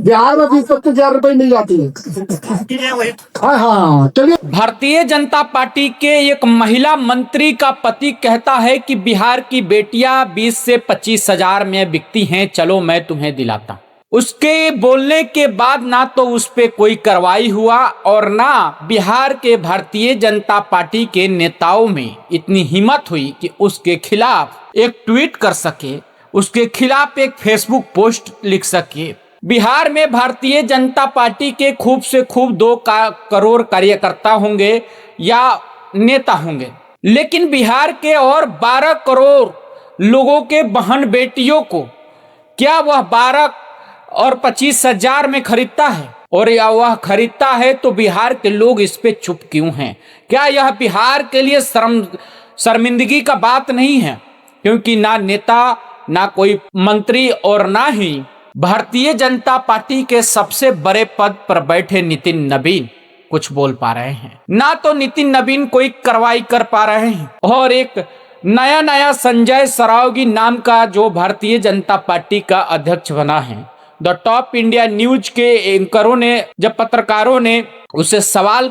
बिहार में 20-25 हजार रुपए मिल जाती है। हाँ चलिए। भारतीय जनता पार्टी के एक महिला मंत्री का पति कहता है कि बिहार की बेटियां 20 से 25 हजार में बिकती हैं, चलो मैं तुम्हें दिलाता। उसके बोलने के बाद ना तो उस पे कोई कार्रवाई हुआ और ना बिहार के भारतीय जनता पार्टी के नेताओं में इतनी हिम्मत हुई कि उसके खिलाफ एक ट्वीट कर सके, उसके खिलाफ एक फेसबुक पोस्ट लिख सके। बिहार में भारतीय जनता पार्टी के खूब से खूब 2 करोड़ कार्यकर्ता होंगे या नेता होंगे, लेकिन बिहार के और 12 करोड़ लोगों के बहन बेटियों को क्या वह 12 और 25 हजार में खरीदता है? और या वह खरीदता है तो बिहार के लोग इस पे चुप क्यों हैं? क्या यह बिहार के लिए शर्मिंदगी का बात नहीं है? क्योंकि ना नेता, ना कोई मंत्री और ना ही भारतीय जनता पार्टी के सबसे बड़े पद पर बैठे नितिन नवीन कुछ बोल पा रहे हैं, ना तो नितिन नवीन कोई कार्रवाई कर पा रहे हैं। और एक नया संजय सरावगी नाम का जो भारतीय जनता पार्टी का अध्यक्ष बना है, द टॉप इंडिया न्यूज के एंकरों ने, जब पत्रकारों ने उसे सवाल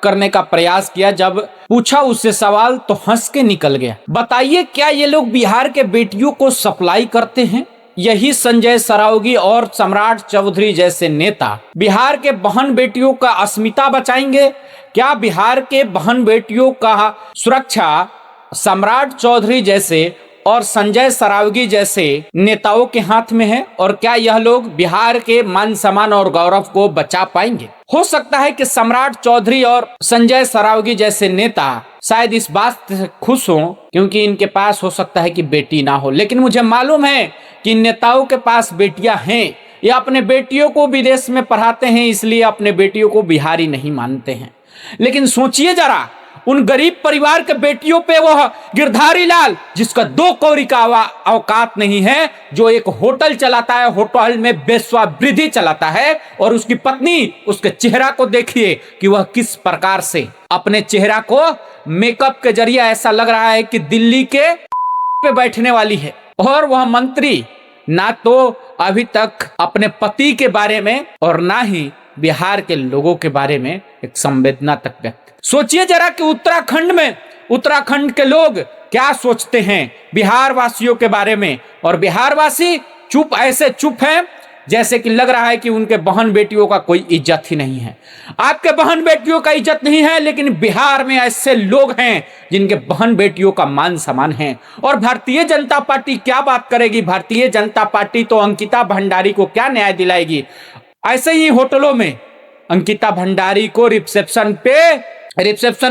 करने का प्रयास किया, जब पूछा उससे सवाल तो हंस के निकल गया। बताइए क्या ये लोग बिहार के बेटियों को सप्लाई करते हैं? यही संजय सरावगी और सम्राट चौधरी जैसे नेता बिहार के बहन बेटियों का अस्मिता बचाएंगे? क्या बिहार के बहन बेटियों का सुरक्षा सम्राट चौधरी जैसे और संजय सरावगी जैसे नेताओं के हाथ में है? और क्या यह लोग बिहार के मान सम्मान और गौरव को बचा पाएंगे? हो सकता है कि सम्राट चौधरी और संजय सरावगी जैसे नेता शायद इस बात से खुश हों क्योंकि इनके पास हो सकता है कि बेटी ना हो, लेकिन मुझे मालूम है कि इन नेताओं के पास बेटियां हैं। ये अपने बेटियों को विदेश में पढ़ाते हैं, इसलिए अपने बेटियों को बिहारी नहीं मानते हैं। लेकिन सोचिए जरा उन गरीब परिवार के बेटियों पे वह गिरधारी लाल, जिसका 2 कौड़ी का औकात नहीं है, जो एक होटल चलाता है, होटल में वेश्यावृत्ति चलाता है, और उसकी पत्नी, उसके चेहरा को देखिए कि वह किस प्रकार से अपने चेहरा को मेकअप के जरिए ऐसा लग रहा है कि दिल्ली के पे बैठने वाली है। और वह मंत्री ना तो अभी तक अपने पति के बारे में और ना ही बिहार के लोगों के बारे में एक संवेदना तक व्यक्त। सोचिए जरा कि उत्तराखंड के लोग क्या सोचते हैं बिहार वासियों के बारे में, और बिहार वासी ऐसे चुप हैं जैसे कि लग रहा है कि उनके बहन बेटियों का कोई इज्जत ही नहीं है। आपके बहन बेटियों का इज्जत नहीं है, लेकिन बिहार में ऐसे लोग हैं जिनके बहन बेटियों का मान सम्मान है। और भारतीय जनता पार्टी क्या बात करेगी? भारतीय जनता पार्टी तो अंकिता भंडारी को क्या न्याय दिलाएगी? ऐसे ही होटलों में अंकिता भंडारी को रिसेप्शन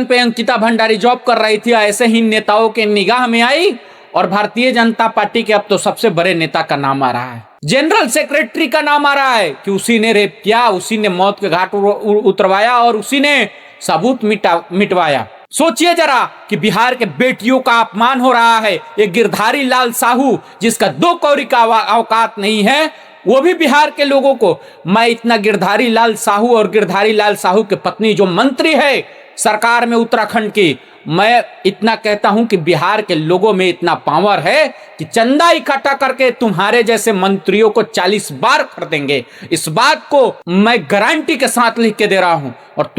पे अंकिता भंडारी जॉब कर रही थी, ऐसे ही नेताओं के निगाह में आई और भारतीय जनता पार्टी के अब तो सबसे बड़े नेता का नाम आ रहा है, जनरल सेक्रेटरी का नाम आ रहा है कि उसी ने रेप किया, उसी ने मौत के घाट उतरवाया और उसी ने सबूत मिटवाया। सोचिए जरा कि बिहार के बेटियों का अपमान हो रहा है। एक गिरधारी लाल साहू जिसका 2 कौड़ी का औकात नहीं है, वो भी बिहार के लोगों को, मैं इतना गिरधारी लाल साहू और गिरधारी लाल साहू के पत्नी जो मंत्री है सरकार में उत्तराखंड की, मैं इतना कहता हूं कि बिहार के लोगों में इतना पावर है कि चंदा इकट्ठा करके तुम्हारे जैसे मंत्रियों को 40 बार खरीदेंगे। इस बात को मैं गारंटी के साथ लिख के दे रहा हूं। और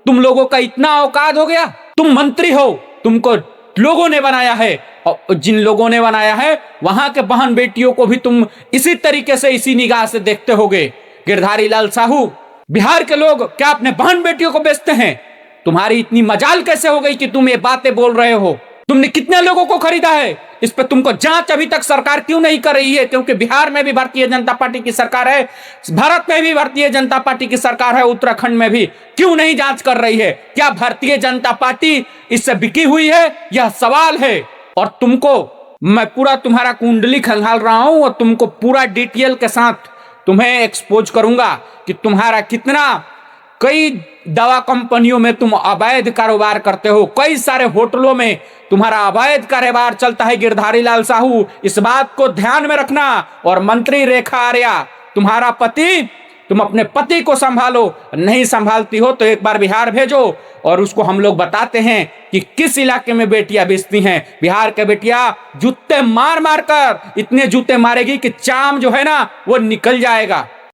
तुम लोगों का इतना औकात हो गया, तुम मंत्री हो, तुमको लोगों ने बनाया है, और जिन लोगों ने बनाया है वहां के बहन बेटियों को भी तुम इसी तरीके से, इसी निगाह से देखते होगे। गिरधारी लाल साहू, बिहार के लोग क्या अपने बहन बेटियों को बेचते हैं? तुम्हारी इतनी मजाल कैसे हो गई कि तुम ये बातें बोल रहे हो? तुमने कितने लोगों को खरीदा है? इस पर तुमको जांच अभी तक सरकार क्यों नहीं कर रही है? क्योंकि बिहार में भी भारतीय जनता पार्टी की सरकार है, भारत में भी भारतीय जनता पार्टी की सरकार है, उत्तराखंड में भी क्यों नहीं जांच कर रही है? क्या भारतीय जनता पार्टी इससे बिकी हुई है? यह सवाल है। और तुमको मैं पूरा तुम्हारा कुंडली खंगाल रहा हूं और तुमको पूरा डिटेल के साथ तुम्हें एक्सपोज करूंगा कि तुम्हारा कितना, कई दवा कंपनियों में तुम अवैध कारोबार करते हो, कई सारे होटलों में तुम्हारा अवैध कारोबार चलता है। गिरधारी लाल साहू, इस बात को ध्यान में रखना। और मंत्री रेखा आर्या, तुम्हारा पति, तुम अपने पति को संभालो, नहीं संभालती हो तो एक बार बिहार भेजो और उसको हम लोग बताते हैं कि किस इलाके में बेटियां बेचती हैं। बिहार के बेटियां जूते मार मार कर इतने जूते मारेगी कि चाम जो है ना वो निकल जाएगा।